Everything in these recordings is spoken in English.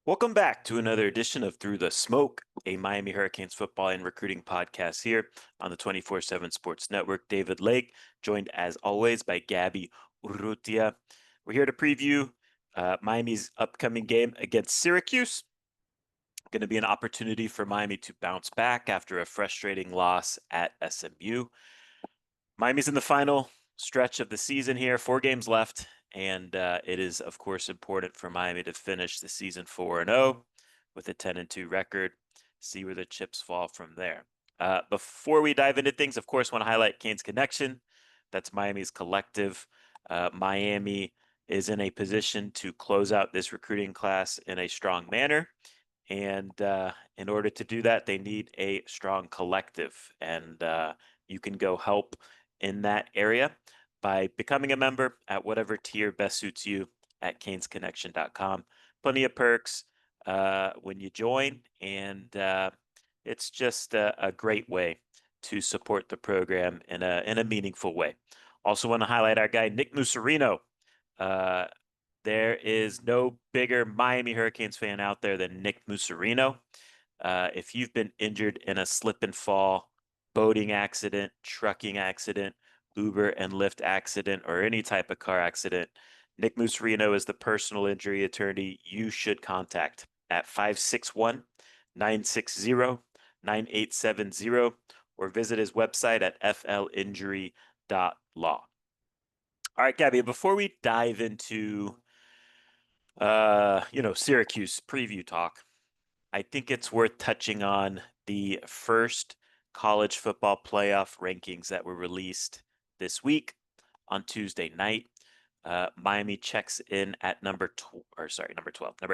Welcome back to another edition of Through the Smoke, a Miami Hurricanes football and recruiting podcast here on the 24/7 Sports Network. David Lake, joined as always by Gabby Urrutia. We're here to preview Miami's upcoming game against Syracuse. Going to be an opportunity for Miami to bounce back after a frustrating loss at SMU. Miami's in the final stretch of the season here, 4 games left, and it is, of course, important for Miami to finish the season 4-0 with a 10-2 record, see where the chips fall from there. Before we dive into things, of course, want to highlight Canes Connection. That's Miami's collective. Miami is in a position to close out this recruiting class in a strong manner. And in order to do that, they need a strong collective. And you can go help in that area by becoming a member at whatever tier best suits you at canesconnection.com. Plenty of perks when you join, and it's just a great way to support the program in a meaningful way. Also want to highlight our guy, Nick Musarino. There is no bigger Miami Hurricanes fan out there than Nick Musarino. If you've been injured in a slip and fall, boating accident, trucking accident, Uber and Lyft accident, or any type of car accident, Nick Musarino is the personal injury attorney you should contact at 561-960-9870 or visit his website at flinjury.law. All right, Gabby, before we dive into Syracuse preview talk, I think it's worth touching on the first college football playoff rankings that were released this week on Tuesday night. Miami checks in at number 12, number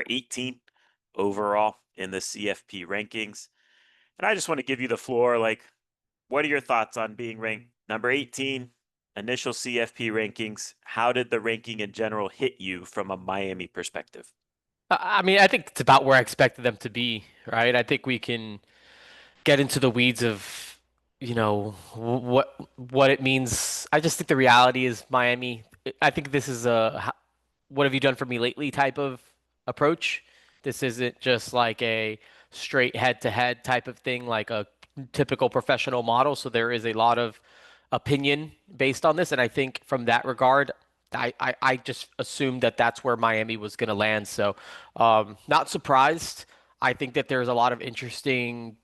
18 overall in the CFP rankings. And I just want to give you the floor. Like, what are your thoughts on being ranked number 18, initial CFP rankings? How did the ranking in general hit you from a Miami perspective? I think it's about where I expected them to be, right? I think we can get into the weeds of, what it means. I just think the reality is Miami. I think this is a what have you done for me lately type of approach. This isn't just like a straight head-to-head type of thing, like a typical professional model. So there is a lot of opinion based on this, and I think from that regard, I just assumed that that's where Miami was going to land. So, not surprised. I think that there's a lot of interesting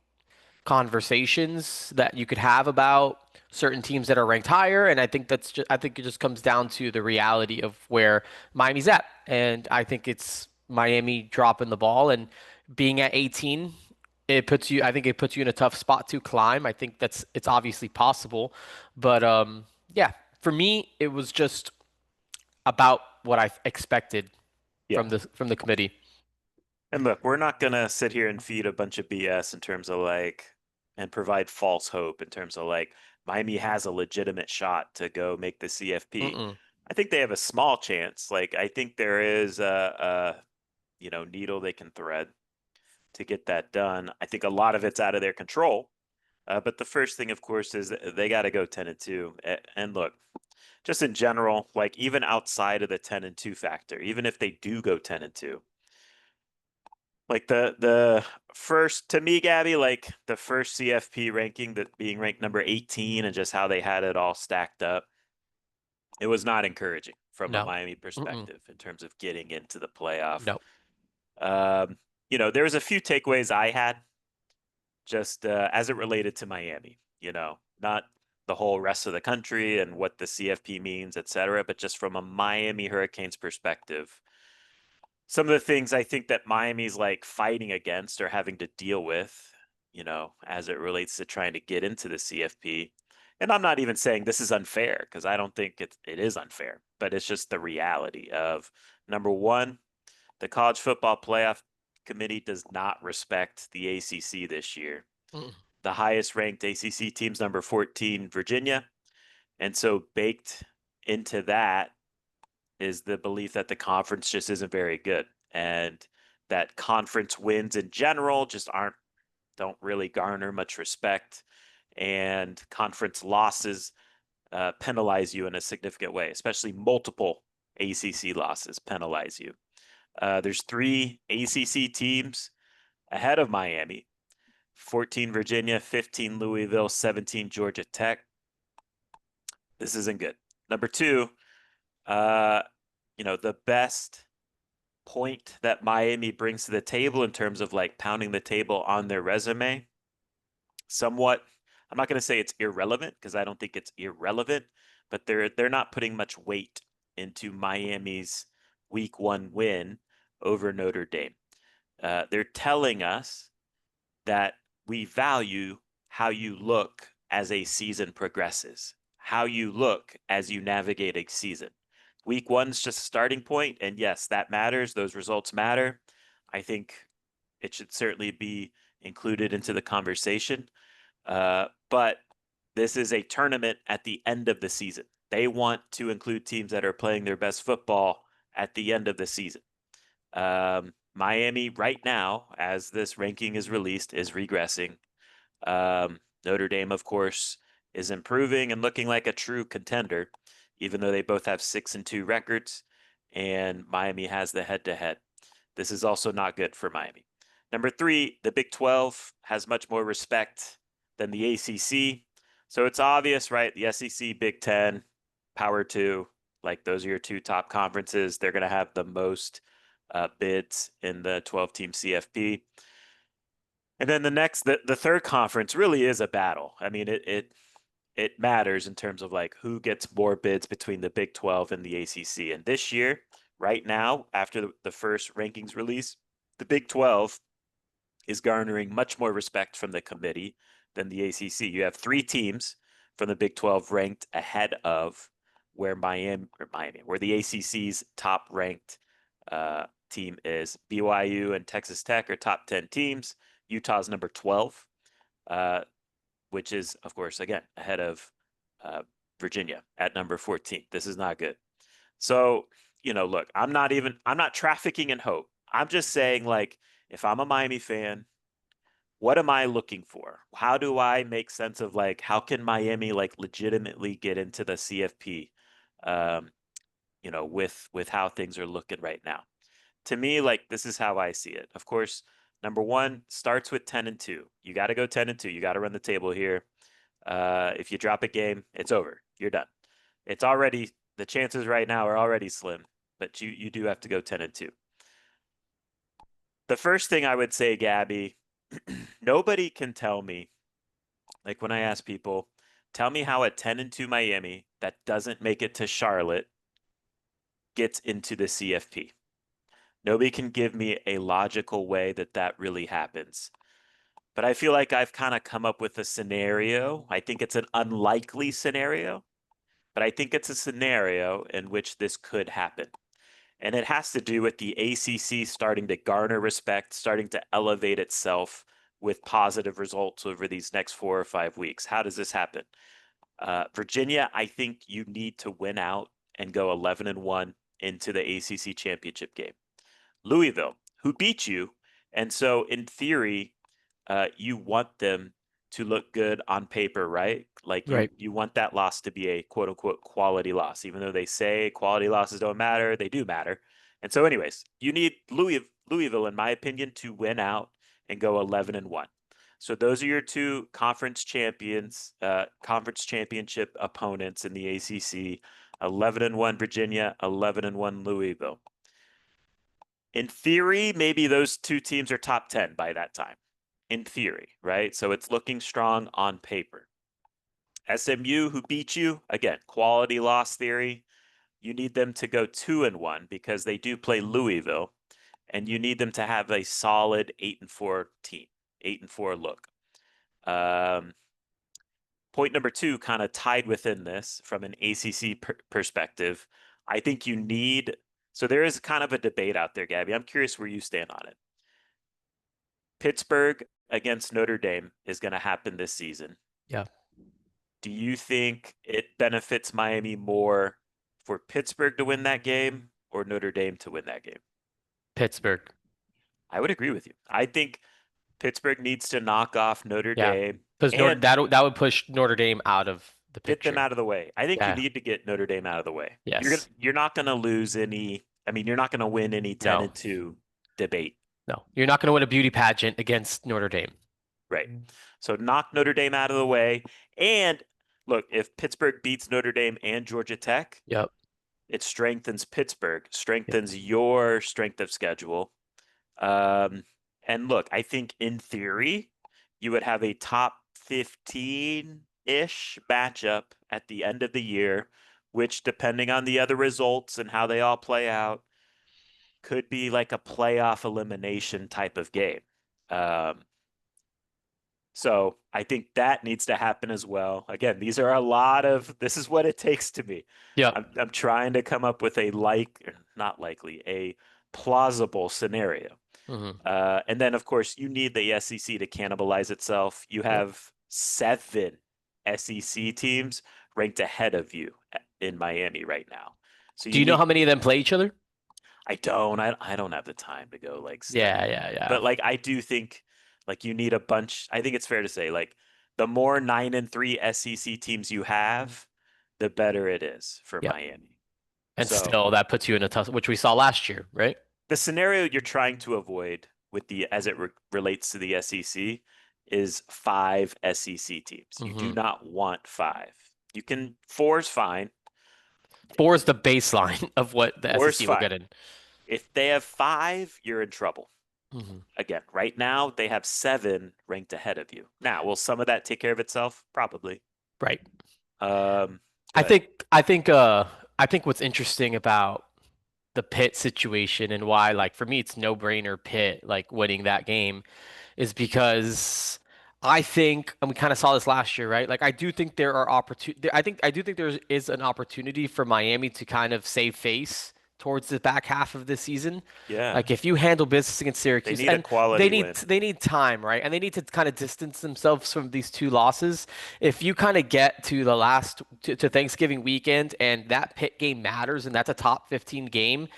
conversations that you could have about certain teams that are ranked higher, and I think it just comes down to the reality of where Miami's at, and I think it's Miami dropping the ball and being at 18. I think it puts you in a tough spot to climb. I think it's obviously possible, but yeah, for me it was just about what I expected Yeah. from the committee. And look, we're not going to sit here and feed a bunch of BS in terms of and provide false hope in terms of Miami has a legitimate shot to go make the CFP. Mm-mm. I think they have a small chance. I think there is a needle they can thread to get that done. I think a lot of it's out of their control. But the first thing, of course, is that they got to go 10-2. And look, just in general, even outside of the 10-2 factor, even if they do go 10-2, the first, to me, Gabby, the first CFP ranking, that being ranked number 18, and just how they had it all stacked up, it was not encouraging from a No. Miami Mm-mm. perspective in terms of getting into the playoff. No. Um, there was a few takeaways I had just as it related to Miami, not the whole rest of the country and what the CFP means, et cetera, but just from a Miami Hurricanes perspective. Some of the things I think that Miami's fighting against or having to deal with, as it relates to trying to get into the CFP. And I'm not even saying this is unfair, because I don't think it is unfair, but it's just the reality of, number one, the college football playoff committee does not respect the ACC this year. Mm-mm. The highest ranked ACC team's number 14, Virginia. And so baked into that is the belief that the conference just isn't very good, and that conference wins in general just don't really garner much respect, and conference losses penalize you in a significant way, especially multiple ACC losses penalize you. There's three ACC teams ahead of Miami: 14 Virginia, 15 Louisville, 17 Georgia Tech. This isn't good. Number two, uh, the best point that Miami brings to the table in terms of like pounding the table on their resume, somewhat, I'm not going to say it's irrelevant because I don't think it's irrelevant, but they're not putting much weight into Miami's week one win over Notre Dame. They're telling us that we value how you look as a season progresses, how you look as you navigate a season. Week one's just a starting point, and yes, that matters. Those results matter. I think it should certainly be included into the conversation. But this is a tournament at the end of the season. They want to include teams that are playing their best football at the end of the season. Miami right now, as this ranking is released, is regressing. Notre Dame, of course, is improving and looking like a true contender, even though they both have 6-2 records, and Miami has the head-to-head. This is also not good for Miami. Number three, the Big 12 has much more respect than the ACC. So it's obvious, right? The SEC, Big 10, Power 2, like those are your two top conferences. They're going to have the most bids in the 12-team CFP. And then the third conference really is a battle. I mean, it matters in terms of like who gets more bids between the Big 12 and the ACC. And this year, right now, after the first rankings release, the Big 12 is garnering much more respect from the committee than the ACC. You have three teams from the Big 12 ranked ahead of where where the ACC's top ranked team is. BYU and Texas Tech are top 10 teams. Utah's number 12, uh, which is, of course, again, ahead of uh, Virginia at number 14. This is not good. So, look, I'm not trafficking in hope. I'm just saying, like, if I'm a Miami fan, what am I looking for? How do I make sense of like, how can Miami like legitimately get into the CFP, um, with how things are looking right now? To me, like this is how I see it. Of course, number one starts with 10-2. You got to go 10-2. You got to run the table here. If you drop a game, it's over. You're done. It's already the chances right now are already slim, but you do have to go 10-2. The first thing I would say, Gabby, nobody can tell me, like when I ask people, tell me how a 10-2 Miami that doesn't make it to Charlotte gets into the CFP. Nobody can give me a logical way that that really happens. But I feel like I've kind of come up with a scenario. I think it's an unlikely scenario, but I think it's a scenario in which this could happen. And it has to do with the ACC starting to garner respect, starting to elevate itself with positive results over these next 4 or 5 weeks. How does this happen? Virginia, I think you need to win out and go 11-1 into the ACC championship game. Louisville, who beat you, and so in theory, you want them to look good on paper, right? Like you Right. you want that loss to be a quote unquote quality loss, even though they say quality losses don't matter, they do matter. And so, anyways, you need Louisville, in my opinion, to win out and go 11-1. So those are your two conference championship opponents in the ACC: 11-1 Virginia, 11-1 Louisville. In theory, maybe those two teams are top 10 by that time. In theory, right? So it's looking strong on paper. SMU, who beat you, again, quality loss theory. You need them to go 2-1 because they do play Louisville, and you need them to have a solid 8-4 team, 8-4 look. Point number two, kind of tied within this from an ACC perspective. I think you need, so there is kind of a debate out there, Gabby. I'm curious where you stand on it. Pittsburgh against Notre Dame is going to happen this season. Yeah. Do you think it benefits Miami more for Pittsburgh to win that game or Notre Dame to win that game? Pittsburgh. I would agree with you. I think Pittsburgh needs to knock off Notre Yeah. Dame Because and that would push Notre Dame out of the get them picture. out of the way. I think you Yeah. need to get Notre Dame out of the way. Yes. You're not going to lose any I mean, you're not going to win any 10 No, and 2 debate, no. You're not going to win a beauty pageant against Notre Dame. right? So knock Notre Dame out of the way. And look, if Pittsburgh beats Notre Dame and Georgia Tech, Yep. it strengthens Pittsburgh, Yep. strengthens your strength of schedule. Um, and look, I think in theory, you would have a top 15-ish matchup at the end of the year, which, depending on the other results and how they all play out, could be like a playoff elimination type of game. Um, so I think that needs to happen as well. Again, these are a lot of this is what it takes to me. Yep. I'm trying to come up with a not likely, a plausible scenario. Hmm. And then, of course, you need the SEC to cannibalize itself. You Yep. have 7 SEC teams ranked ahead of you in Miami right now. So Do you you know need, how many of them play each other? I don't have the time to go like Yeah, study, yeah, yeah. but like I do think like you need a bunch. I think it's fair to say like the more 9-3 SEC teams you have, the better it is for Yep. Miami. And So still, that puts you in a tough, which we saw last year, right? the scenario you're trying to avoid with the as it relates to the SEC is 5 SEC teams. You do Hmm. not want 5. You can 4 is fine. Four is the baseline of what the 4 is SEC will fine. get in. If they have 5, you're in trouble. Hmm. Again, right now they have 7 ranked ahead of you. Now, will some of that take care of itself? Probably. Right. Um, I but think I think uh I think what's interesting about the Pitt situation and why, like, for me it's no brainer Pitt like winning that game is because I think, and we kind of saw this last year, right? Like, I do think there are opportunity. I do think there is an opportunity for Miami to kind of save face towards the back half of the season. yeah, Like, if you handle business against they Syracuse, need a and quality win. they need time, right? And they need to kind of distance themselves from these two losses. If you kind of get to the last to Thanksgiving weekend and that Pitt game matters, and that's a top 15 game,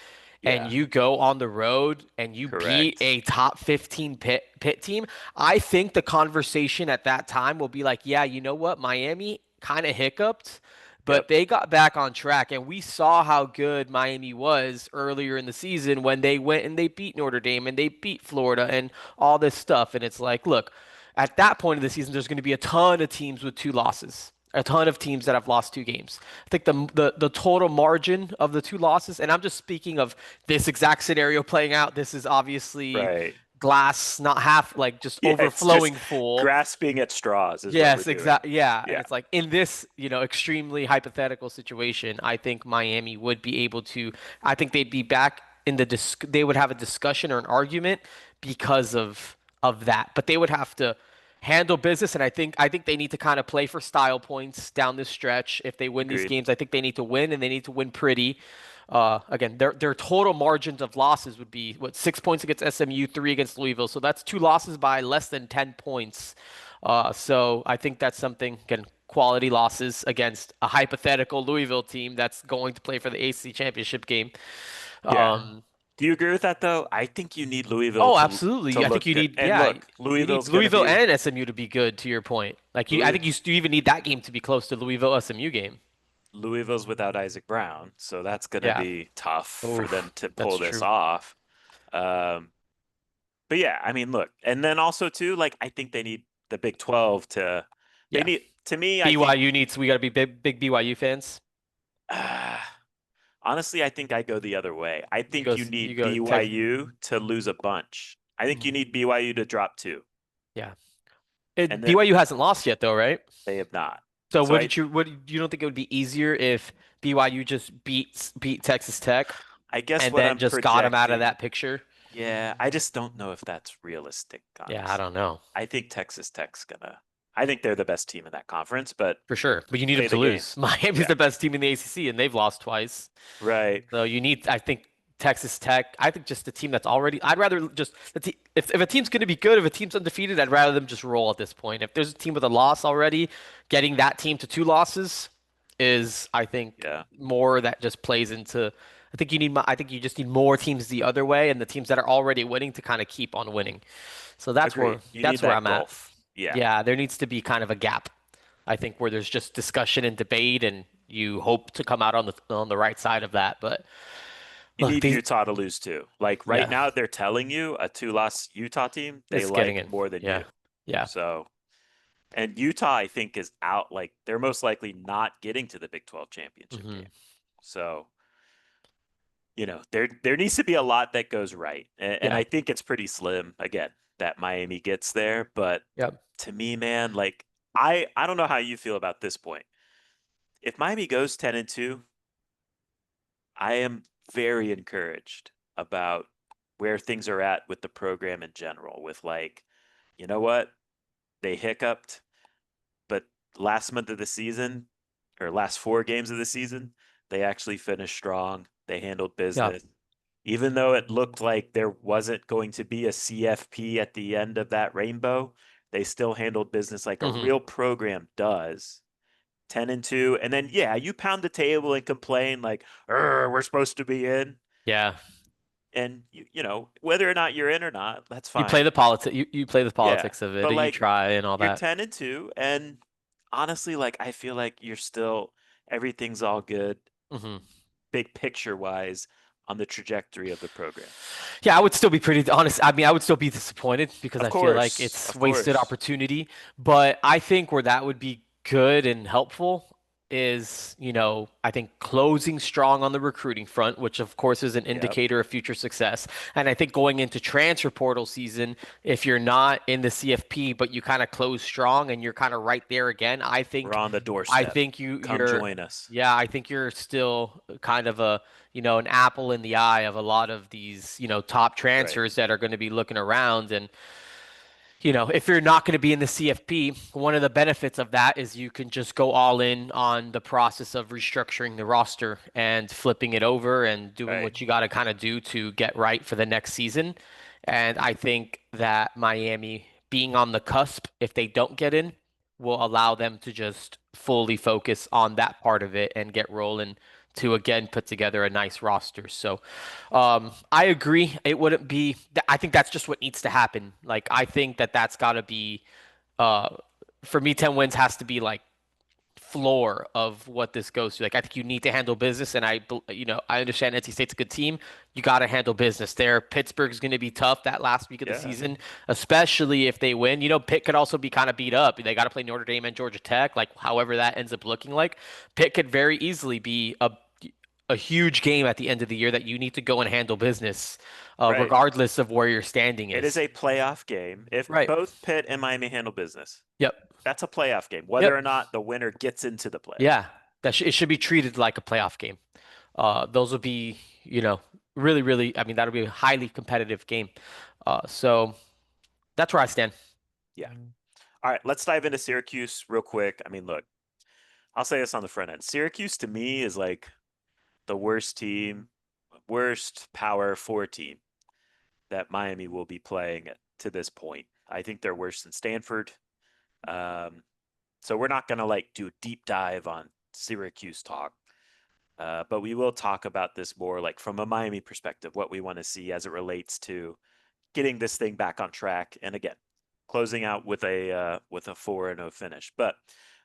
and Yeah, you go on the road and you beat correct. a top 15 Pitt team, I think the conversation at that time will be like, yeah, you know what? Miami kind of hiccuped, but Yep, they got back on track. And we saw how good Miami was earlier in the season when they went and they beat Notre Dame and they beat Florida and all this stuff. And it's like, look, at that point of the season, there's going to be a ton of teams with 2 losses. A ton of teams that have lost 2 games. I think the total margin of the 2 losses, and I'm just speaking of this exact scenario playing out. This is obviously right. glass, not half, like just Yeah, it's just overflowing full. grasping at straws is what we're Yes, doing. exactly. Yeah, and Yeah, it's like in this, extremely hypothetical situation, I think Miami would be able to. I think they'd be back in the they would have a discussion or an argument because of that, but they would have to handle business, and I think they need to kind of play for style points down this stretch. If they win these agreed. games, I think they need to win, and they need to win pretty. Again, their total margins of losses would be what, 6 points against SMU, three against Louisville. So that's 2 losses by less than 10 points. So I think that's something, again, quality losses against a hypothetical Louisville team that's going to play for the ACC championship game. Yeah. Um, Do you agree with that though? I think you need Louisville oh, to absolutely. I think look you good. need, And yeah, look, you need Louisville's going to Louisville be and SMU to be good. To your point, like I Louis, think you even need that game to be close to Louisville SMU game. Louisville's without Isaac Brown, so that's going to Yeah. be tough for them Oof, to that's pull this true. off. Um, but yeah, I mean, look, and then also too, like I think they need the Big 12 to they Yeah. need to me, I think BYU needs. We got to be big BYU fans. uh, honestly, I think I go the other way. I think you You need go Texas. BYU to lose a bunch. I think you need BYU to drop 2, Yeah. and then BYU hasn't lost yet, though, right? they have not. So So I what you don't think it would be easier if BYU just beat Texas Tech I guess and what then I'm just got them out of projecting, that picture? yeah, I just don't know if that's realistic, Yeah, I honestly. don't know I think Texas Tech's gonna I think they're the best team in that conference, but for sure. But you need them play to the game. lose. Miami's Yeah. the best team in the ACC, and they've lost twice. Right. So you need, I think, Texas Tech. I think just the team that's already. I'd rather just if a team's going to be good, if a team's undefeated, I'd rather them just roll at this point. If there's a team with a loss already, getting that team to 2 losses is, I think, Yeah. more that just plays into. I think you need. I think you just need more teams the other way, and the teams that are already winning to kind of keep on winning. So Agreed. You need that's where that I'm at. gulf. Yeah. Yeah, there needs to be kind of a gap. I think where there's just discussion and debate, and you hope to come out on the right side of that. But You Look, need these, Utah to lose too. Like right yeah, now, they're telling you a two-loss Utah team they it's getting like in. more than Yeah, you. yeah, So, and Utah, I think, is out. Like they're most likely not getting to the Big 12 championship hmm game. So, there needs to be a lot that goes right, and yeah, I think it's pretty slim again that Miami gets there. But yep. to me, man, like I don't know how you feel about this point. If Miami goes 10-2, I am very encouraged about where things are at with the program in general. With like, you know what? They hiccuped, but last month of the season, or last four games of the season, they actually finished strong. They handled Yeah. business. Even though it looked like there wasn't going to be a CFP at the end of that rainbow, they still handled business like a hmm real program does. 10-2. And then, yeah, you pound the table and complain like, we're supposed to be in. Yeah. And, whether or not you're in or not, that's You play fine. the politics. You play the Yeah. politics of it, But and you like, try and all you're that. 10-2. And honestly, like, I feel like you're still, everything's all good, hmm big picture wise, on the trajectory of the program. Yeah, I would still be pretty honest. I mean, I would still be disappointed because Of I feel like course. it's Of wasted course. opportunity. But I think where that would be good and helpful is, I think closing strong on the recruiting front, which of course is an Yep. indicator of future success. And I think going into transfer portal season, if you're not in the CFP, but you kind of close strong and you're kind of right there again, I We're think, on the I doorstep. think Come you're, join us. yeah, I think you're still kind of an apple in the eye of a lot of these, top Right. transfers that are going to be looking around. And, if you're not going to be in the CFP, one of the benefits of that is you can just go all in on the process of restructuring the roster and flipping it over and doing Right. what you got to kind of do to get right for the next season. And I think that Miami being on the cusp, if they don't get in, will allow them to just fully focus on that part of it and get rolling to again put together a nice roster. So I agree. It wouldn't be. I think that's just what needs to happen. Like I think that that's got to be. Uh, for me, 10 wins has to be like floor of what this goes to. Like I think you need to handle business, and I understand NC State's a good team. You got to handle business there. Pittsburgh's going to be tough that last week of the Yeah. season, especially if they win. Pitt could also be kind of beat up. They got to play Notre Dame and Georgia Tech. Like however that ends up looking like, Pitt could very easily be a huge game at the end of the year that you need to go and handle business, Right. regardless of where your standing It is is. a playoff game. If Right. both Pitt and Miami handle business, Yep. that's a playoff game, whether Yep. or not the winner gets into the playoffs. Yeah. It should be treated like a playoff game. Those will be, really, really. I mean, that'll be a highly competitive game. So that's where I stand. Yeah. All right. Let's dive into Syracuse real quick. I mean, look, I'll say this on the front end. Syracuse to me is like the worst team, worst power four team that Miami will be playing to this point. I think they're worse than Stanford. Um, so we're not going to like do a deep dive on Syracuse talk. But we will talk about this more like from a Miami perspective, what we want to see as it relates to getting this thing back on track. And again, closing out with a 4-0 finish. But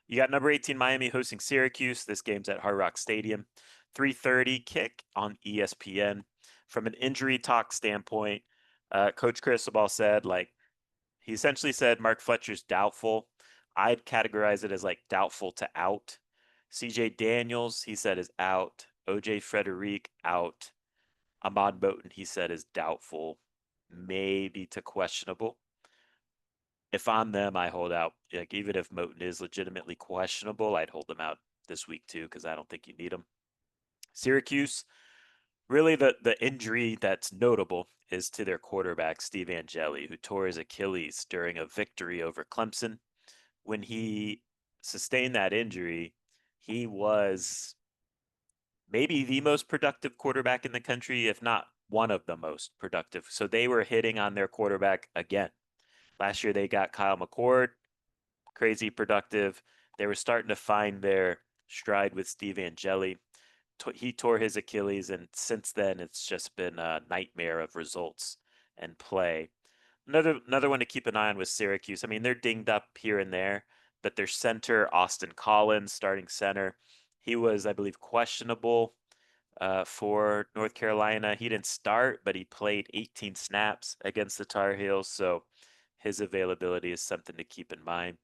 you got number 18 Miami hosting Syracuse. This game's at Hard Rock Stadium. 3:30 kick on ESPN. From an injury talk standpoint, Coach Cristobal said like he essentially said Mark Fletcher's doubtful. I'd categorize it as like doubtful to out. CJ Daniels, he said, is out. OJ Frederic out. Ahmad Moten, he said, is doubtful, maybe to questionable. If I'm them, I hold out. Like even if Moten is legitimately questionable, I'd hold him out this week too because I don't think you need him. Syracuse, really the injury that's notable is to their quarterback Steve Angeli, who tore his Achilles during a victory over Clemson. When he sustained that injury, he was maybe the most productive quarterback in the country, if not one of the most productive. So they were hitting on their quarterback again. Last year they got Kyle McCord, crazy productive. They were starting to find their stride with Steve Angeli. He tore his Achilles, and since then it's just been a nightmare of results and play. Another one to keep an eye on was Syracuse. I mean, they're dinged up here and there, but their center, Austin Collins, starting center, he was, I believe, questionable for North Carolina. He didn't start, but he played 18 snaps against the Tar Heels, so his availability is something to keep in mind.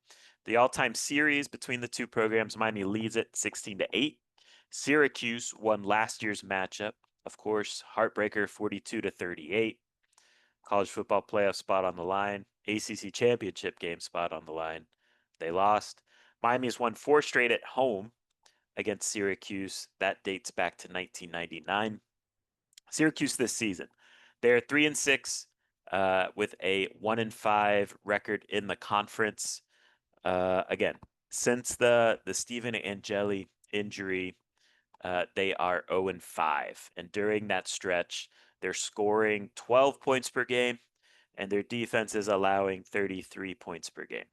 The all-time series between the two programs, Miami leads it 16-8. Syracuse won last year's matchup. Of course, heartbreaker 42-38. College football playoff spot on the line. ACC championship game spot on the line. They lost. Miami has won 4 straight at home against Syracuse. That dates back to 1999. Syracuse this season, they're 3-6 with a 1-5 record in the conference. Again, since the Stephen Angeli injury, they are 0-5, and during that stretch, they're scoring 12 points per game, and their defense is allowing 33 points per game.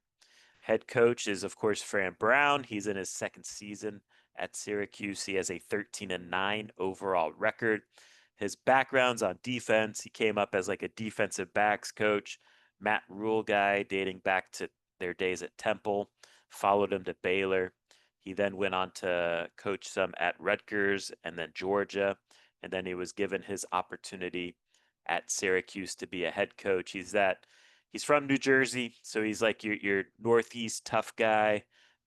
Head coach is, of course, Fran Brown. He's in his second season at Syracuse. He has a 13-9 overall record. His background's on defense. He came up as like a defensive backs coach, Matt Rule guy, dating back to their days at Temple, followed him to Baylor. He then went on to coach some at Rutgers and then Georgia. And then he was given his opportunity at Syracuse to be a head coach. He's from New Jersey, so he's like your Northeast tough guy,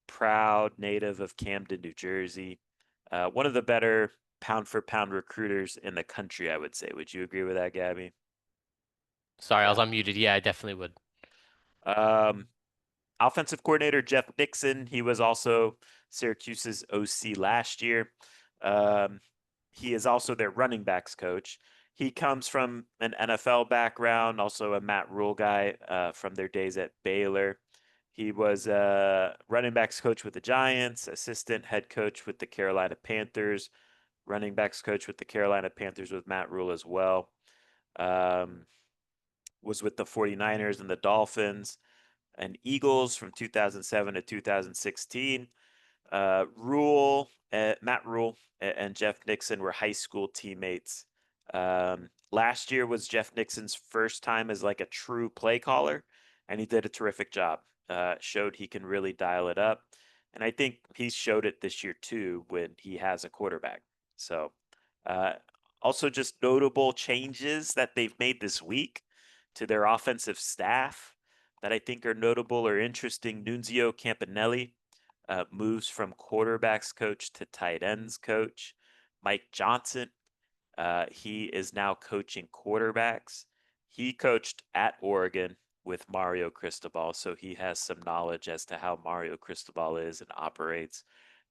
proud native of Camden, New Jersey. One of the better pound for pound recruiters in the country, I would say. Would you agree with that, Gabby? Sorry, I was Yeah. unmuted. Yeah, I definitely would. Um, Offensive coordinator Jeff Nixon, he was also Syracuse's OC last year. Um, he is also their running backs coach. He comes from an NFL background, also a Matt Rule guy from their days at Baylor. He was a running backs coach with the Giants, assistant head coach with the Carolina Panthers, running backs coach with the Carolina Panthers with Matt Rule as well. Um, was with the 49ers and the Dolphins and Eagles from 2007 to 2016. Matt Rule, and Jeff Nixon were high school teammates. Last year was Jeff Nixon's first time as like a true play caller, and he did a terrific job. Showed he can really dial it up, and I think he showed it this year too when he has a quarterback. So, uh, also just notable changes that they've made this week to their offensive staff that I think are notable or interesting. Nunzio Campanelli moves from quarterbacks coach to tight ends coach. Mike Johnson, he is now coaching quarterbacks. He coached at Oregon with Mario Cristobal, so he has some knowledge as to how Mario Cristobal is and operates.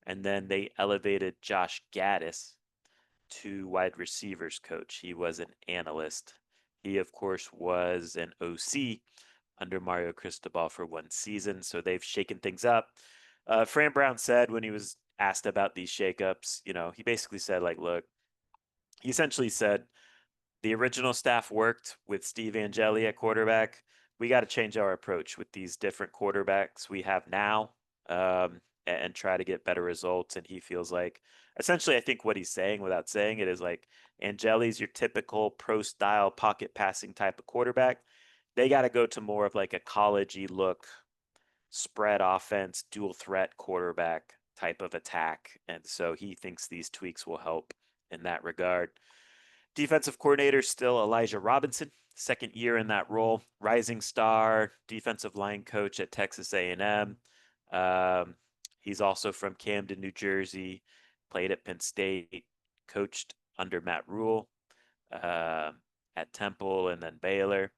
And then they elevated Josh Gaddis to wide receivers coach. He was an analyst. He, of course, was an OC under Mario Cristobal for one season, so they've shaken things up. Fran Brown said when he was asked about these shakeups, he basically said, like, look, he essentially said the original staff worked with Steve Angeli at quarterback. We got to change our approach with these different quarterbacks we have now, and try to get better results. And he feels like, essentially, I think what he's saying without saying it is like Angeli's your typical pro style pocket passing type of quarterback. They got to go to more of like a collegey look, spread offense, dual threat quarterback type of attack. And so he thinks these tweaks will help in that regard. Defensive coordinator still Elijah Robinson, second year in that role, rising star, defensive line coach at Texas A&M. He's also from Camden, New Jersey, played at Penn State, coached under Matt Rule uh, at Temple and then Baylor.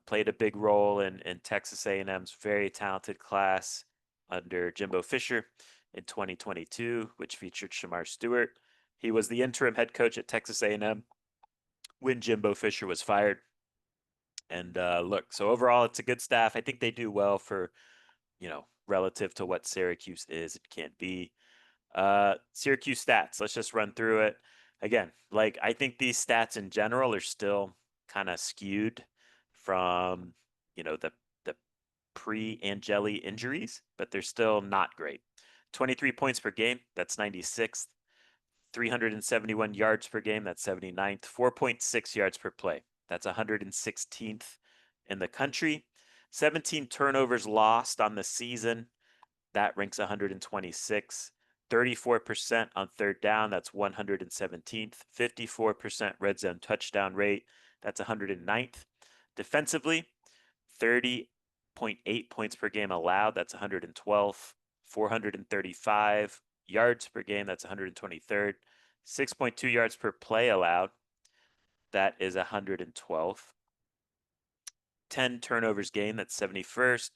Played a big role in Texas A&M's very talented class under Jimbo Fisher in 2022, which featured Shamar Stewart. He was the interim head coach at Texas A&M when Jimbo Fisher was fired. And look, so overall, it's a good staff. I think they do well for, relative to what Syracuse is, it can't be. Syracuse stats, let's just run through it. Again, like I think these stats in general are still kind of skewed from, the pre-Angeli injuries, but they're still not great. 23 points per game, that's 96th. 371 yards per game, that's 79th. 4.6 yards per play, that's 116th in the country. 17 turnovers lost on the season, that ranks 126. 34% on third down, that's 117th. 54% red zone touchdown rate, that's 109th. Defensively, 30.8 points per game allowed, that's 112th. 435 yards per game, that's 123rd. 6.2 yards per play allowed, that is 112th. 10 turnovers gained, that's 71st.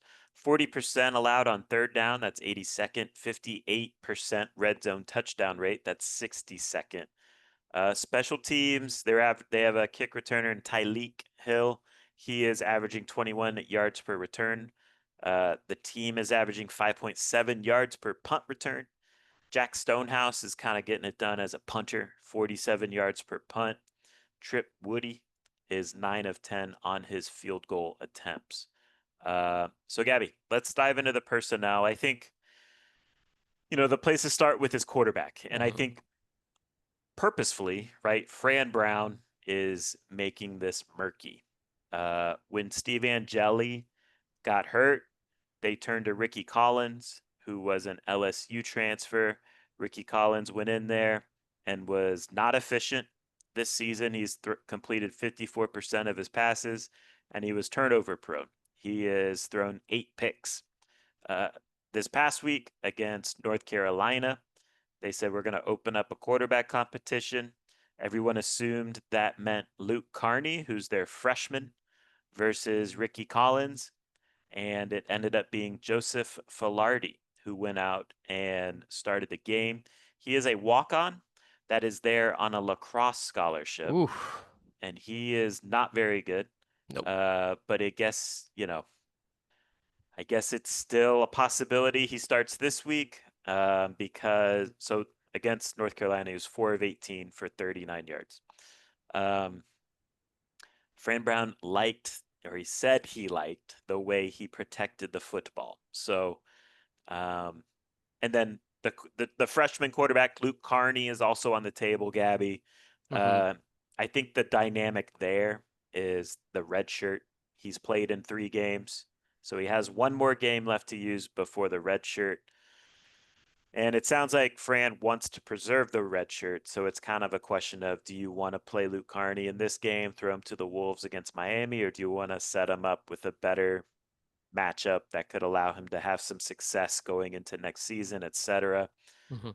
40% allowed on third down, that's 82nd. 58% red zone touchdown rate, that's 62nd. Special teams, they have a kick returner in Tyleek Hill. He is averaging 21 yards per return. The team is averaging 5.7 yards per punt return. Jack Stonehouse is kind of getting it done as a punter, 47 yards per punt. Trip Woody is 9 of 10 on his field goal attempts. So, Gabby, let's dive into the personnel. I think, the places start with his quarterback. And I Mhm. think purposefully, right, Fran Brown is making this murky. When Steve Angeli got hurt, they turned to Ricky Collins, who was an LSU transfer. Ricky Collins went in there and was not efficient this season. He's completed 54% of his passes, and he was turnover prone. He has thrown 8 picks. Uh, this past week against North Carolina, they said we're going to open up a quarterback competition. Everyone assumed that meant Luke Carney, who's their freshman, versus Ricky Collins, and it ended up being Joseph Filardi who went out and started the game. He is a walk-on that is there on a lacrosse scholarship, Ooh, and he is not very good. nope. But I guess it's still a possibility he starts this week because so against North Carolina, he was 4 of 18 for 39 yards. Um, Fran Brown liked, or he said he liked, the way he protected the football. So, um, and then the freshman quarterback Luke Carney is also on the table. Gabby, Hmm. uh, I think the dynamic there is the red shirt. He's played in 3 games, so he has one more game left to use before the red shirt. And it sounds like Fran wants to preserve the red shirt, so it's kind of a question of do you want to play Luke Carney in this game, throw him to the Wolves against Miami, or do you want to set him up with a better matchup that could allow him to have some success going into next season, etc. Hmm.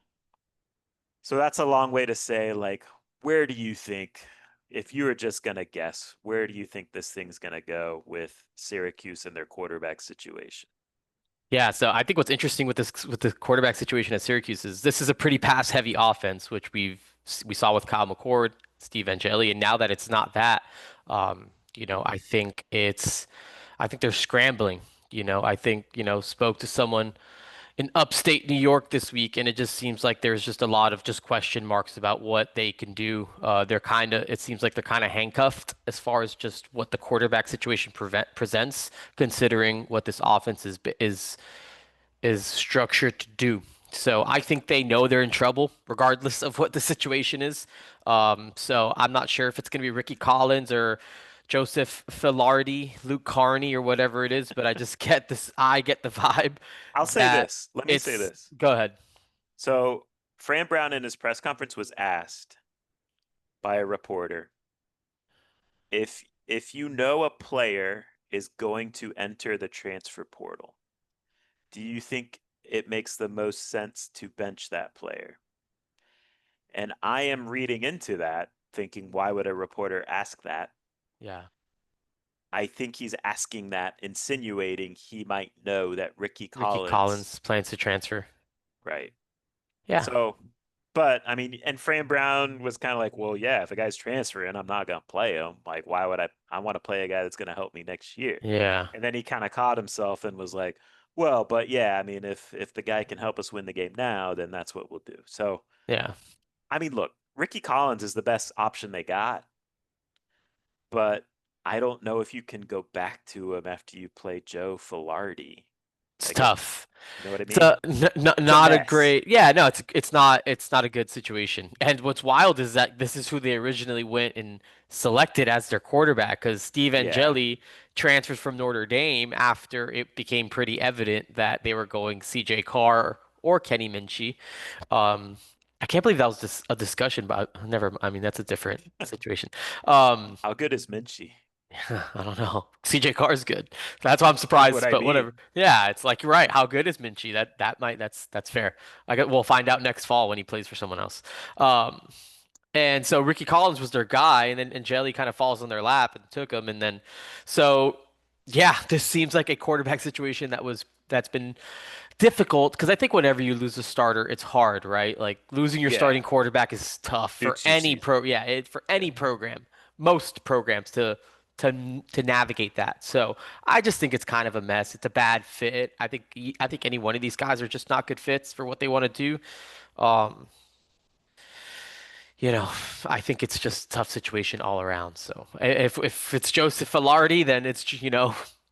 So that's a long way to say, like, where do you think, if you were just going to guess, where do you think this thing's going to go with Syracuse and their quarterback situation? Yeah, so I think what's interesting with the quarterback situation at Syracuse is this is a pretty pass heavy offense, which we saw with Kyle McCord, Steve Angeli, and now that it's not that, I think they're scrambling. I think spoke to someone in upstate New York this week, and it just seems like there's just a lot of just question marks about what they can do. It seems like they're kind of handcuffed as far as just what the quarterback situation presents, considering what this offense is structured to do. So I think they know they're in trouble, regardless of what the situation is. So I'm not sure if it's going to be Ricky Collins or Joseph Filardi, Luke Carney, or whatever it is, but I just get this. I get the vibe I'll say that this. Let me say it's. this. Go ahead. So, Fran Brown in his press conference was asked by a reporter if you know a player is going to enter the transfer portal, do you think it makes the most sense to bench that player? And I am reading into that, thinking, why would a reporter ask that? Yeah, I think he's asking that, insinuating he might know that Ricky Ricky Collins, Collins plans to transfer. right? Yeah, So, but I mean, and Fran Brown was kind of like, well, yeah, if a guy's transferring, I'm not going to play him. Like, why would I? I want to play a guy that's going to help me next year. yeah, And then he kind of caught himself and was like, well, but yeah, I mean, if the guy can help us win the game now, then that's what we'll do. So, yeah. I mean, look, Ricky Collins is the best option they got, but I don't know if you can go back to him after you play Joe Filardi. It's Like, tough. you know what I It's mean? It's a not a mess. great. Yeah, no, it's not a good situation. And what's wild is that this is who they originally went and selected as their quarterback because Steve Yeah. Angeli transferred from Notre Dame after it became pretty evident that they were going CJ Carr or Kenny Minchie. Um, I can't believe that was just a discussion, but never. I mean, that's a different situation. Um, How good is Minchie? I don't know. CJ Carr is good. That's why I'm That's what surprised, I but mean. whatever. Yeah, it's like you're right. How good is Minchie? That's fair. We'll find out next fall when he plays for someone else. Um, and so Ricky Collins was their guy, and then and Jelly kind of falls on their lap and took him, and then so yeah, this seems like a quarterback situation that's been difficult because I think whenever you lose a starter, it's hard, right? Like losing your starting Yeah, quarterback is tough for nukes your any season. for Yeah, any program, most programs to navigate that. So I just think it's kind of a mess. It's a bad fit. I think any one of these guys are just not good fits for what they want to do. Um, you know, I think it's just a tough situation all around. So if it's Joseph Velarde, then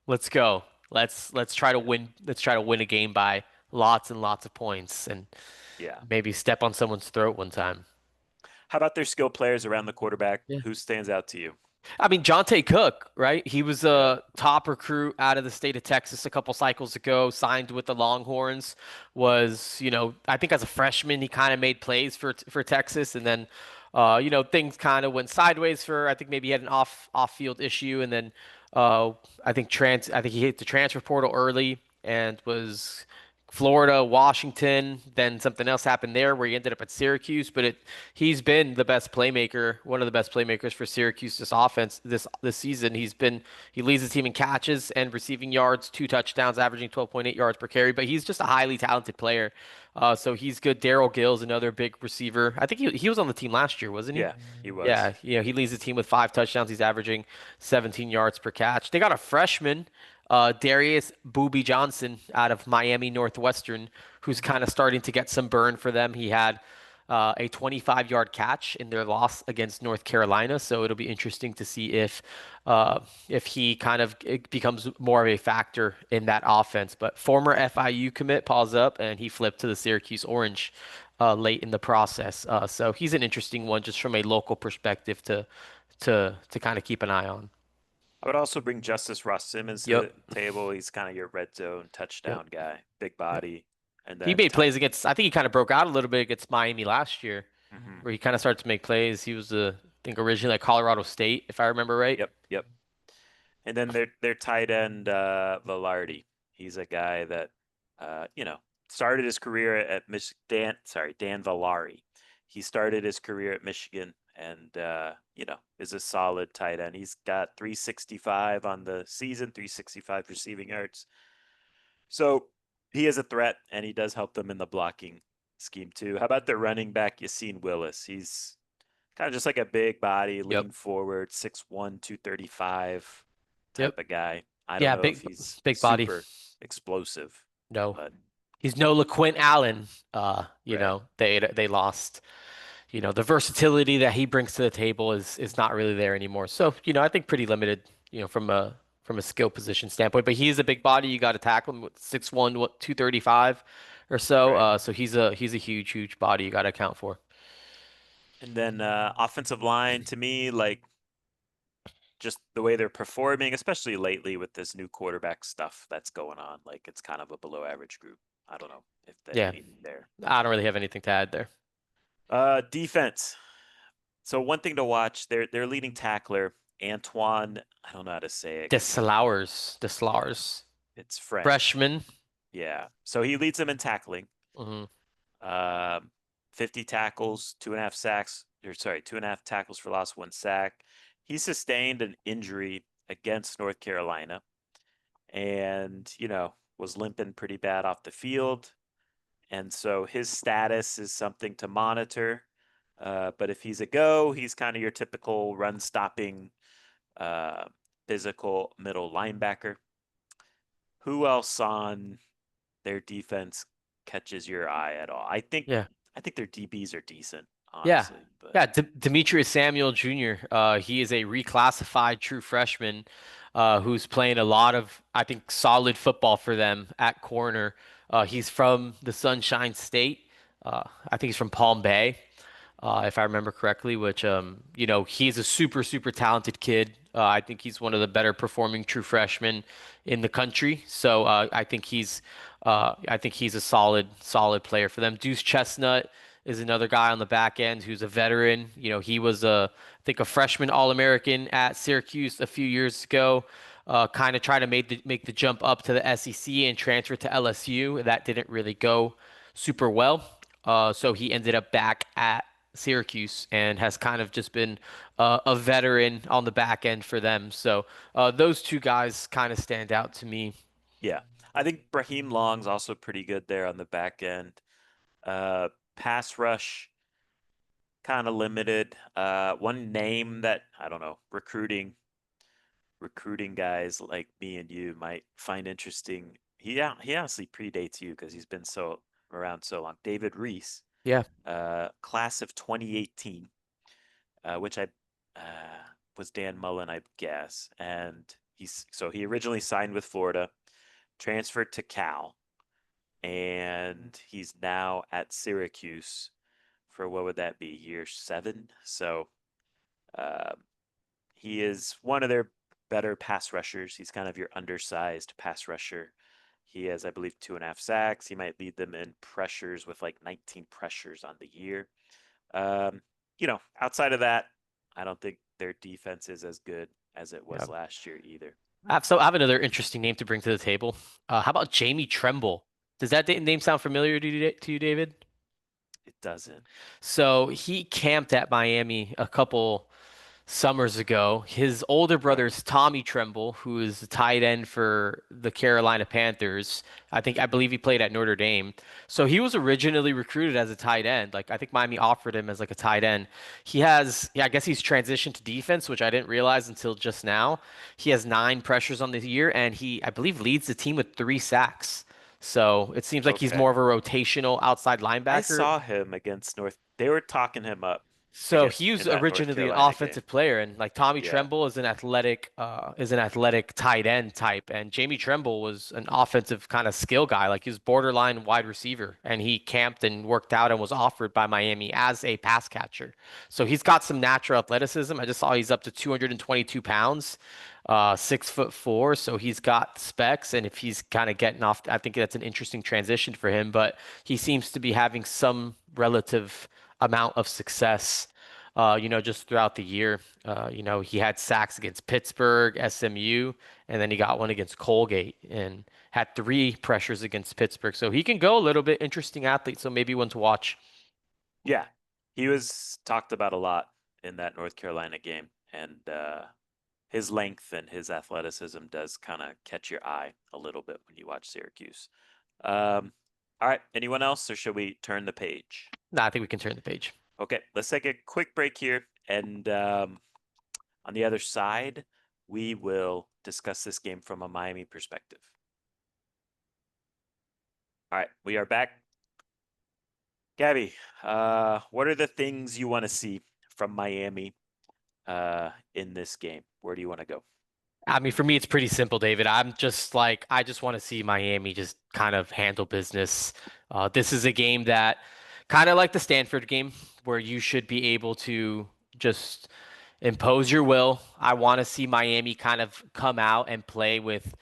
let's go. Let's try to win. Let's try to win a game by lots and lots of points and yeah. maybe step on someone's throat one time. How about their skill players around the quarterback? Yeah. Who stands out to you? I mean, Jonte Cook, right? He was Yep. a top recruit out of the state of Texas a couple cycles ago, signed with the Longhorns. I think as a freshman, he kind of made plays for Texas, and then, things kind of went sideways for. I think maybe he had an off field issue, and then, uh, I think he hit the transfer portal early and was Florida, Washington, then something else happened there where he ended up at Syracuse. He's been the best playmaker, one of the best playmakers for Syracuse this offense this season. He leads the team in catches and receiving yards, 2 touchdowns, averaging 12.8 yards per carry. But he's just a highly talented player. So he's good. Daryl Gill's another big receiver. I think he was on the team last year, wasn't he? Yeah, he was. Yeah, he leads the team with 5 touchdowns. He's averaging 17 yards per catch. They got a freshman, Darius Booby Johnson out of Miami Northwestern, who's kind of starting to get some burn for them. He had a 25-yard catch in their loss against North Carolina, so it'll be interesting to see if he kind of it becomes more of a factor in that offense. But former FIU commit paws up, and he flipped to the Syracuse Orange late in the process. So he's an interesting one just from a local perspective to kind of keep an eye on. I would also bring Justice Ross Simmons to Yep. the table. He's kind of your red zone Yep. touchdown guy, big Yep. body. And He then, made plays against, I think he kind of broke out a little bit against Miami last year, mhm. where he kind of started to make plays. He was, I think, originally at Colorado State, if I remember right. Yep, yep. And then their tight end, Velarde. He's a guy that, started his career at Dan Villari. He started his career at Michigan and, is a solid tight end. He's got 365 on the season, 365 receiving yards. So he is a threat and he does help them in the blocking scheme too. How about their running back, Yassine Willis? He's kind of just like a big body, Yep. lean forward, 6'1", 235 Yep. type of guy. I don't Yeah, know if he's big body. super explosive, No, but he's no LaQuint Allen. right. They lost. The versatility that he brings to the table is not really there anymore. So, I think pretty limited, from a skill position standpoint. But he is a big body. You got to tackle him with 6'1", 235 or so. Right. So he's a huge body you got to account for. And then offensive line to me, like just the way they're performing, especially lately with this new quarterback stuff that's going on, like it's kind of a below average group. I don't know if there's Yeah, anything there. I don't really have anything to add there. Defense. So one thing to watch, their leading tackler, Antoine, I don't know how to say it because Deslars, it's French. freshman. Yeah. So he leads them in tackling. Hmm. Um, 50 tackles, 2.5 sacks, or sorry, 2.5 tackles for loss, 1 sack. He sustained an injury against North Carolina and, was limping pretty bad off the field. And so his status is something to monitor. But if he's a go, he's kind of your typical run stopping, uh, physical middle linebacker. Who else on their defense catches your eye at all? Yeah. I think their DBs are decent, Yeah. honestly. But Yeah, Demetrius Samuel Jr. He is a reclassified true freshman who's playing a lot of, I think, solid football for them at corner. He's from the Sunshine State. I think he's from Palm Bay. if I remember correctly, which he's a super talented kid. I think he's one of the better performing true freshmen in the country. So I think he's a solid player for them. Deuce Chestnut is another guy on the back end who's a veteran. He was I think a freshman All-American at Syracuse a few years ago. Kind of try to make the jump up to the SEC and transfer to LSU. That didn't really go super well. So he ended up back at Syracuse and has kind of just been a veteran on the back end for them. So those two guys kind of stand out to me. Yeah. I think Brahim Long's also pretty good there on the back end. Pass rush, kind of limited. One name that I don't know, recruiting guys like me and you might find interesting. He honestly predates you because he's been so around so long. David Reese, Yeah, class of 2018, which I uh, was Dan Mullen, I guess, and he originally signed with Florida, transferred to Cal, and he's now at Syracuse for what would that be, year 7? So uh, he is one of their better pass rushers. He's kind of your undersized pass rusher. He has, I believe, 2.5 sacks. He might lead them in pressures with like 19 pressures on the year. Um, outside of that, I don't think their defense is as good as it yeah. was last year either. I have another interesting name to bring to the table. How about Jamie Tremble? Does that name sound familiar to you, David? It doesn't. So he camped at Miami a couple summers ago. His older Right. brother's Tommy Tremble, who is the tight end for the Carolina Panthers. I believe he played at Notre Dame. So he was originally recruited as a tight end. Like I think Miami offered him as like a tight end. I guess he's transitioned to defense, which I didn't realize until just now. He has 9 pressures on the year, and I believe, leads the team with 3 sacks. So it seems like he's Okay. more of a rotational outside I linebacker. saw him against North. They were talking him up So he against was in that North originally an Carolina game. offensive player, and like Tommy Yeah. Tremble is an athletic tight end type, and Jamie Tremble was an offensive kind of skill guy, like he was borderline wide receiver, and he camped and worked out and was offered by Miami as a pass catcher. So he's got some natural athleticism. I just saw he's up to 222 pounds, 6'4", so he's got specs, and if he's kind of getting off, I think that's an interesting transition for him. But he seems to be having some relative amount of success, just throughout the year. He had sacks against Pittsburgh, SMU, and then he got one against Colgate and had 3 pressures against Pittsburgh. So he can go a little bit. Interesting athlete, so maybe one to watch. Yeah. He was talked about a lot in that North Carolina game, and his length and his athleticism does kind of catch your eye a little bit when you watch Syracuse. Um, all right. Anyone else, or should we turn the page? No, I think we can turn the page. Okay, let's take a quick break here, and on the other side, we will discuss this game from a Miami perspective. All right, we are back. Gabby, what are the things you want to see from Miami in this game? Where do you want to go? I mean, for me, it's pretty simple, David. I just want to see Miami just kind of handle business. This is a game that, kind of like the Stanford game, where you should be able to just impose your will. I want to see Miami kind of come out and play with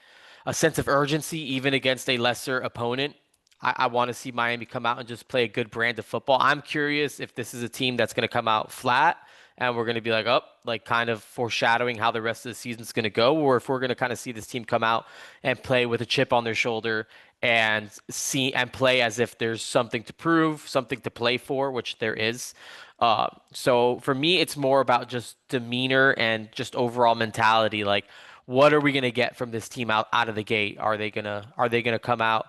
a sense of urgency, even against a lesser opponent. I want to see Miami come out and just play a good brand of football. I'm curious if this is a team that's going to come out flat and we're going to be like, oh, like kind of foreshadowing how the rest of the season's going to go, or if we're going to kind of see this team come out and play with a chip on their shoulder and play as if there's something to prove, something to play for, which there is. So for me, it's more about just demeanor and just overall mentality. Like, what are we gonna get from this team out of the gate? Are they gonna come out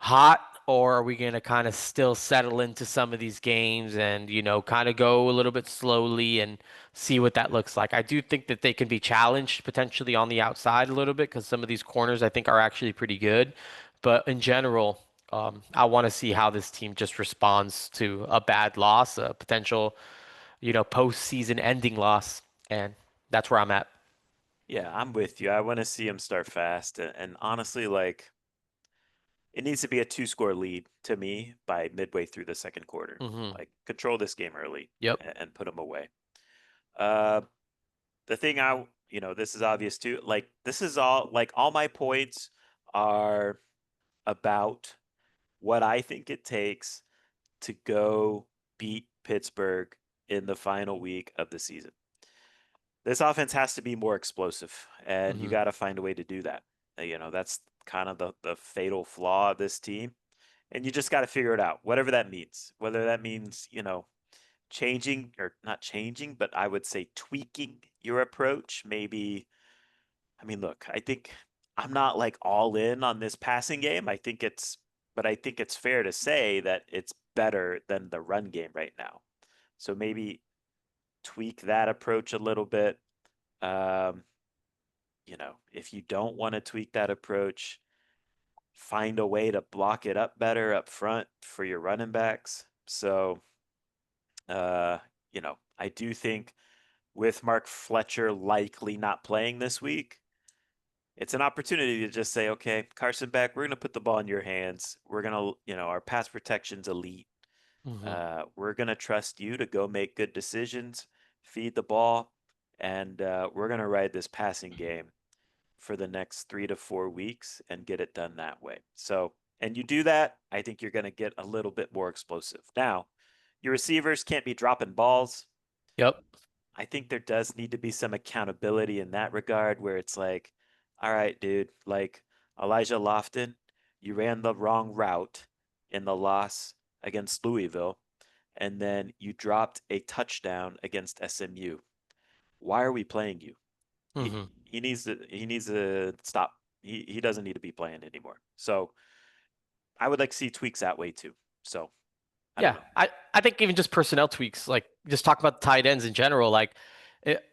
hot, or are we going to kind of still settle into some of these games and, kind of go a little bit slowly and see what that looks like? I do think that they can be challenged potentially on the outside a little bit because some of these corners I think are actually pretty good. But in general, I want to see how this team just responds to a bad loss, a potential, postseason ending loss. And that's where I'm at. Yeah, I'm with you. I want to see him start fast, and honestly, like it needs to be a two-score lead to me by midway through the second quarter. Hmm. Like control this game early Yep. and put them away. Uh, the thing this is obvious too. Like this is all my points are about what I think it takes to go beat Pittsburgh in the final week of the season. This offense has to be more explosive, and you Hmm. got to find a way to do that. That's kind of the fatal flaw of this team, and you just got to figure it out, whatever that means. Whether that means, changing or not changing, but I would say tweaking your approach. Maybe, I mean, look, I think I'm not like all in on this passing game. But I think it's fair to say that it's better than the run game right now. So maybe tweak that approach a little bit. Um, if you don't want to tweak that approach, find a way to block it up better up front for your running backs. So, uh, I do think with Mark Fletcher likely not playing this week, it's an opportunity to just say, okay, Carson Beck, we're going to put the ball in your hands. We're going to, our pass protection's elite. Hmm. We're going to trust you to go make good decisions, feed the ball, and we're going to ride this passing game for the next 3 to 4 weeks and get it done that way. So, and you do that, I think you're going to get a little bit more explosive. Now, your receivers can't be dropping balls. Yep. I think there does need to be some accountability in that regard where it's like, all right, dude, like Elijah Lofton, you ran the wrong route in the loss against Louisville, and then you dropped a touchdown against SMU. Why are we playing you? He Hmm. he needs to stop. He doesn't need to be playing anymore. So I would like to see tweaks that way too. So I don't Yeah, know. I think even just personnel tweaks, like just talk about the tight ends in general, like it,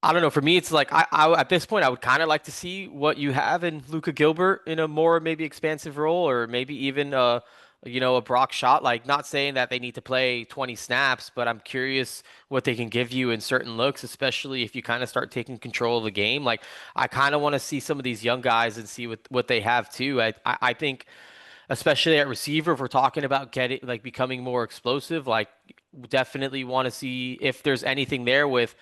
I don't know. For me, it's like I at this point I would kind of like to see what you have in Luka Gilbert in a more maybe expansive role, or maybe even a Brock shot. Like not saying that they need to play 20 snaps, but I'm curious what they can give you in certain looks, especially if you kind of start taking control of the game. Like I kind of want to see some of these young guys and see what they have too. I think especially at receiver, if we're talking about getting like becoming more explosive, like definitely want to see if there's anything there with,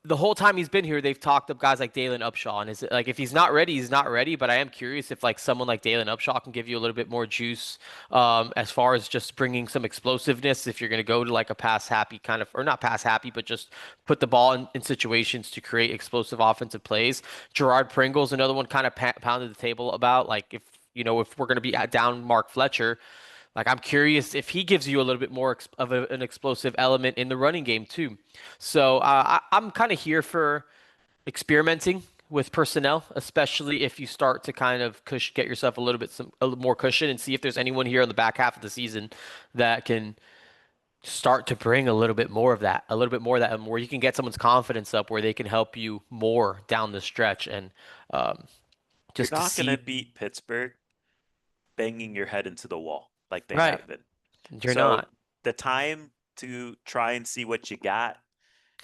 the whole time he's been here, they've talked of guys like Dalen Upshaw. And is it like if he's not ready, he's not ready. But I am curious if like someone like Dalen Upshaw can give you a little bit more juice, as far as just bringing some explosiveness. If you're going to go to like a pass happy kind of, or not pass happy, but just put the ball in situations to create explosive offensive plays. Gerard Pringle's another one kind of pounded the table about like if we're going to be down Mark Fletcher, like I'm curious if he gives you a little bit more of an explosive element in the running game too. So I'm kind of here for experimenting with personnel, especially if you start to kind of get yourself a little more cushion and see if there's anyone here in the back half of the season that can start to bring a little bit more of that, a little bit more of that, where you can get someone's confidence up, where they can help you more down the stretch, and um, You're just to not gonna see. beat Pittsburgh banging your head into the wall like they Right. have been. You're So not. the time to try and see what you got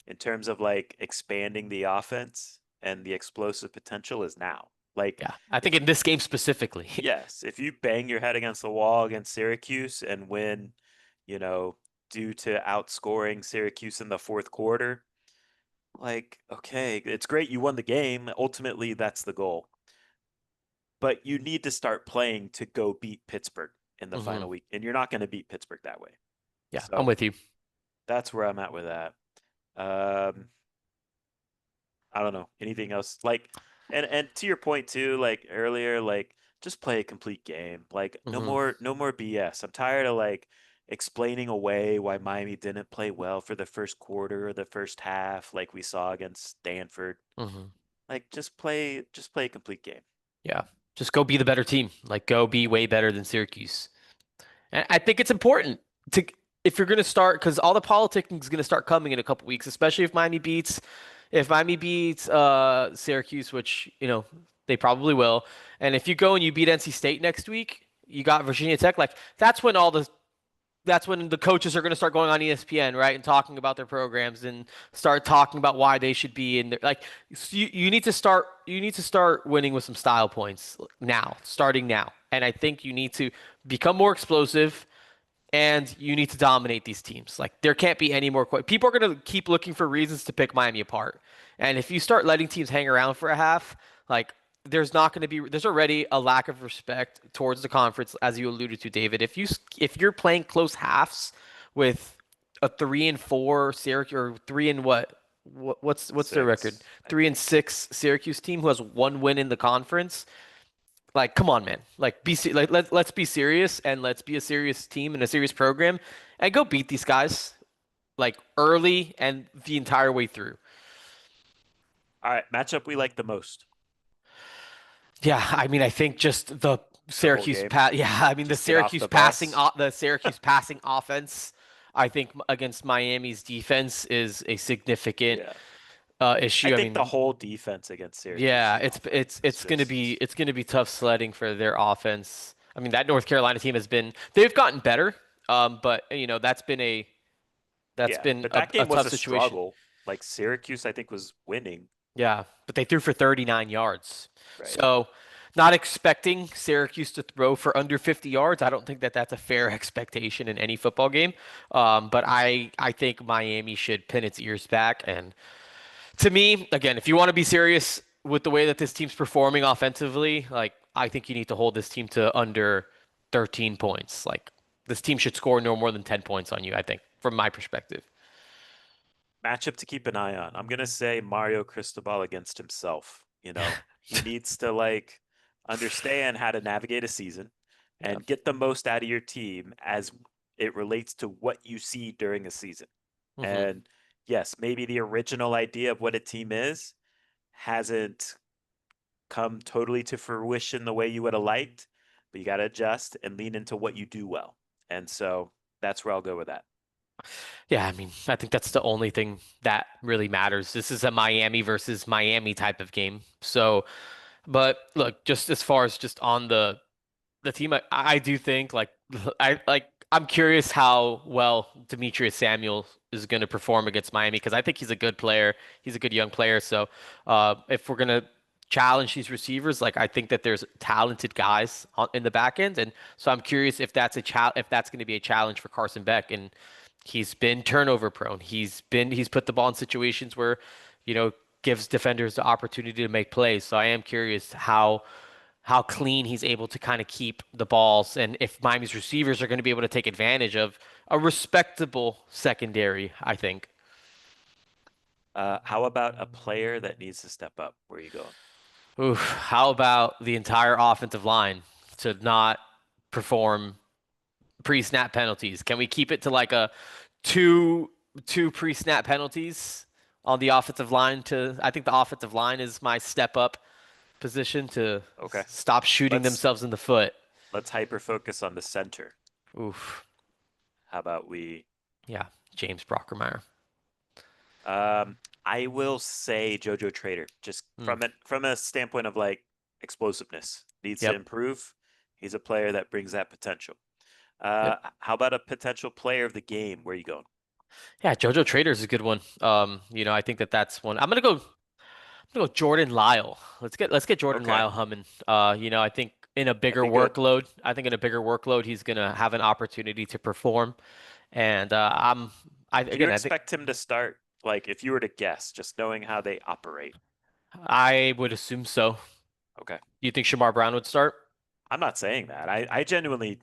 in terms of like expanding the offense and the explosive potential is now. Like Yeah. I think if in this game specifically. yes, if you bang your head against the wall against Syracuse and win, you know, due to outscoring Syracuse in the fourth quarter, like okay, it's great you won the game. Ultimately, that's the goal. But you need to start playing to go beat Pittsburgh in the Hmm. final week, and you're not going to beat Pittsburgh that way. Yeah, I'm So with you. that's where I'm at with that. Um, I don't know anything else. Like, and to your point too, like earlier, like just play a complete game. Like Hmm. no more BS. I'm tired of like explaining away why Miami didn't play well for the first quarter or the first half, like we saw against Stanford. Hmm. Like just play a complete game. Yeah. Just go be the better team. Like go be way better than Syracuse. And I think it's important to if you're going to start because all the politicking is going to start coming in a couple weeks, especially if Miami beats Syracuse, which they probably will. And if you go and you beat NC State next week, you got Virginia Tech. Like that's when the coaches are going to start going on ESPN, right, and talking about their programs and start talking about why they should be in there. Like you need to start winning with some style points now, starting now. And I think you need to become more explosive and you need to dominate these teams. Like there can't be any more. People are going to keep looking for reasons to pick Miami apart. And if you start letting teams hang around for a half, like there's not going to be there's already a lack of respect towards the conference, as you alluded to, David. If you're playing close halves with a 3-4 Syracuse or three and what's their record? Six, I 3 and think. 6 Syracuse team who has one win in the conference. Like, come on, man. Like, let's be serious and let's be a serious team and a serious program and go beat these guys like early and the entire way through. All right, matchup we like the most. Yeah, I mean, I think just the The whole Syracuse game. pass. Yeah, I mean, Just get off the bus. The Syracuse passing offense. I think against Miami's defense is a significant Yeah. I issue. I think the mean, whole defense against yeah, Syracuse's offense is just it's gonna be tough sledding for their offense. I mean, that North Carolina team they've gotten better, but that's yeah. been But that a game was tough a situation. struggle. Like Syracuse, I think, was winning, Yeah, but they threw for 39 yards. right? So, not expecting Syracuse to throw for under 50 yards. I don't think that that's a fair expectation in any football game. But I think Miami should pin its ears back. And to me, again, if you want to be serious with the way that this team's performing offensively, like I think you need to hold this team to under 13 points. Like this team should score no more than 10 points on you, I think, from my perspective. Matchup to keep an eye on. I'm gonna say Mario Cristobal against himself. He needs to like understand how to navigate a season Yeah. and get the most out of your team as it relates to what you see during a season. Hmm. And yes, maybe the original idea of what a team is hasn't come totally to fruition the way you would have liked, but you got to adjust and lean into what you do well. And so that's where I'll go with that. Yeah, I mean, I think that's the only thing that really matters. This is a Miami versus Miami type of game. So, but look, just as far as just on the team, I do think I'm curious how well Demetrius Samuel is going to perform against Miami because I think he's a good player. He's a good young player. So if we're going to challenge these receivers, like I think that there's talented guys in the back end, and so I'm curious if if that's going to be a challenge for Carson Beck. And he's been turnover prone. He's put the ball in situations where, you know, gives defenders the opportunity to make plays. So I am curious how clean he's able to kind of keep the balls and if Miami's receivers are going to be able to take advantage of a respectable secondary, I think. How about a player that needs to step up? Where are you going? Oof, how about the entire offensive line to not perform pre-snap penalties? Can we keep it to like a two two pre-snap penalties on the offensive line to I think the offensive line is my step up position to Okay. stop shooting Let's themselves in the foot. let's hyper focus on the center. Oof. How about we Yeah, James Brockermeyer. I will say Jojo Trader, just Mm, from a standpoint of like explosiveness, needs to yep. improve. He's a player that brings that potential. Yep. How about a potential player of the game? Where are you going? Yeah, JoJo Trader is a good one. I think that that's one. I'm gonna go Jordan Lyle. Let's get Jordan Okay, Lyle humming. I think that'd be good. in a bigger workload, he's gonna have an opportunity to perform. And Do you I think expect him to start? Like, if you were to guess, just knowing how they operate. I would assume so. Okay, You think Shamar Brown would start? I'm not saying that. I genuinely,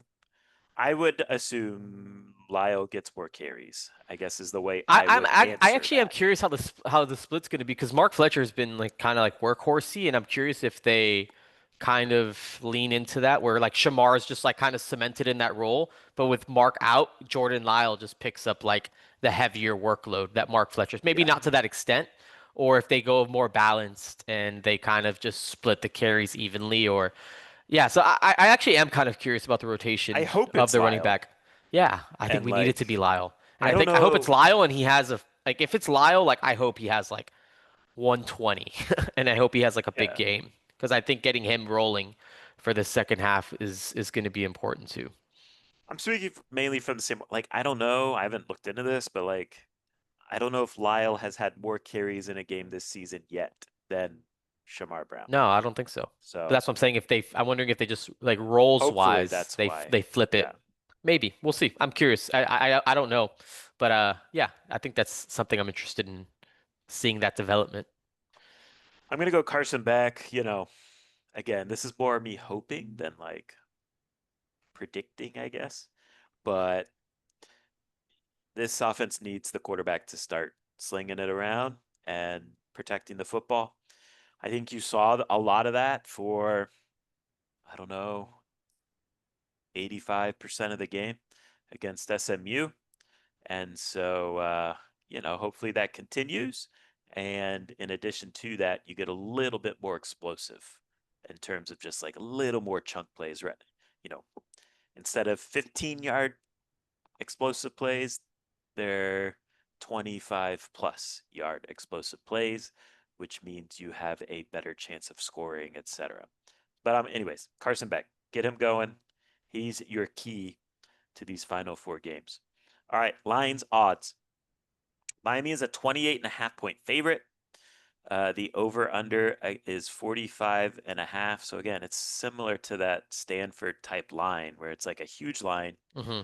I would assume Lyle gets more carries. I guess is the way I would I answer actually am that. curious how the split's going to be because Mark Fletcher has been like kind of like workhorsey, and I'm curious if they kind of lean into that where like Shamar is just like kind of cemented in that role, but with Mark out, Jordan Lyle just picks up like the heavier workload that Mark Fletcher's maybe Yeah, not to that extent, or if they go more balanced and they kind of just split the carries evenly, or yeah. So I actually am kind of curious about the I rotation hope of it's the running Lyle. back. Yeah, I think And we need it to be like, Lyle. And I don't I hope it's know. Lyle and he has a like if it's Lyle, like I hope he has like 120 and I hope he has like a big Yeah, game because I think getting him rolling for the second half is going to be important too. I'm speaking mainly from the same. Like, I don't know. I haven't looked into this, but like, I don't know if Lyle has had more carries in a game this season yet than Shamar Brown. No, I don't think so. But So that's what I'm saying. I'm wondering if they just like roles hopefully wise, that's why. they flip Yeah. it. Maybe we'll see. I'm curious. I don't know, but yeah, I think that's something I'm interested in seeing that development. I'm gonna go Carson Beck. Again, this is more me hoping than like predicting, I guess. But this offense needs the quarterback to start slinging it around and protecting the football. I think you saw a lot of that for, I don't know, 85% of the game against SMU. And so, hopefully that continues. And in addition to that, you get a little bit more explosive in terms of just like a little more chunk plays, right? You know, instead of 15-yard explosive plays, they're 25 plus yard explosive plays, which means you have a better chance of scoring, etc. But anyways, Carson Beck, get him going. He's your key to these final four games. All right, lines, odds. Miami is a 28.5 point favorite. The over under is 45.5. So again, it's similar to that Stanford type line where it's like a huge line, Hmm.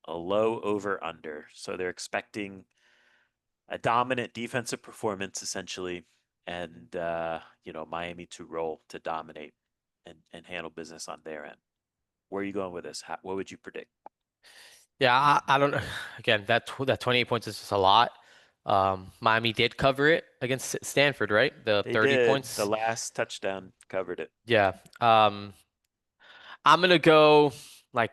a low over under. So they're expecting a dominant defensive performance essentially, and Miami to roll to dominate and handle business on their end. Where are you going with this? What would you predict? Yeah, I don't know. Again, that 28 points is just a lot. Miami did cover it against Stanford, right? The They 30 did. The points. last touchdown covered it. Yeah. I'm gonna go like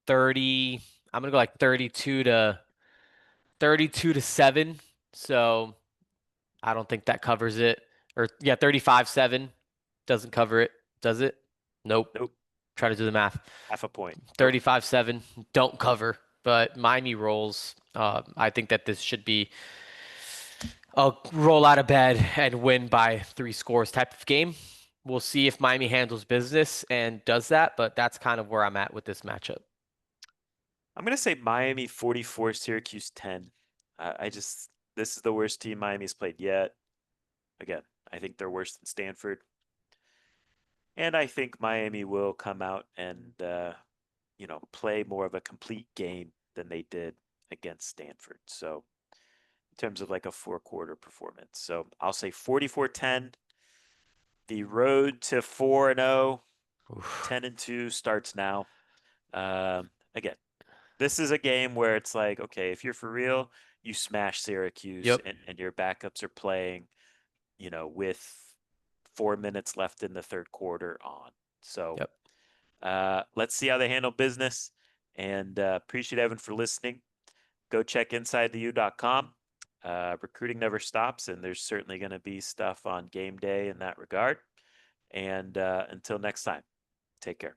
30. I'm gonna go like 32 to 7. So I don't think that covers it. Or yeah, 35-7 doesn't cover it, does it? Nope. Nope. Try to do the math. Half a point. Nope. 35-7 don't cover, but Miami rolls. I think that this should be a roll out of bed and win by 3 scores type of game. We'll see if Miami handles business and does that, but that's kind of where I'm at with this matchup. I'm going to say Miami 44, Syracuse 10. This is the worst team Miami's played yet. Again, I think they're worse than Stanford. And I think Miami will come out and, play more of a complete game than they did against Stanford. So, in terms of like a four-quarter performance. So, I'll say 44-10. The road to 4-0, Oof. 10-2 starts now. Again, this is a game where it's like, okay, if you're for real, you smash Syracuse Yep. and your backups are playing, with 4 minutes left in the third quarter on. So Yep. let's see how they handle business. And appreciate Evan for listening. Go check insidetheu.com. Recruiting never stops, and there's certainly going to be stuff on game day in that regard. And until next time, take care.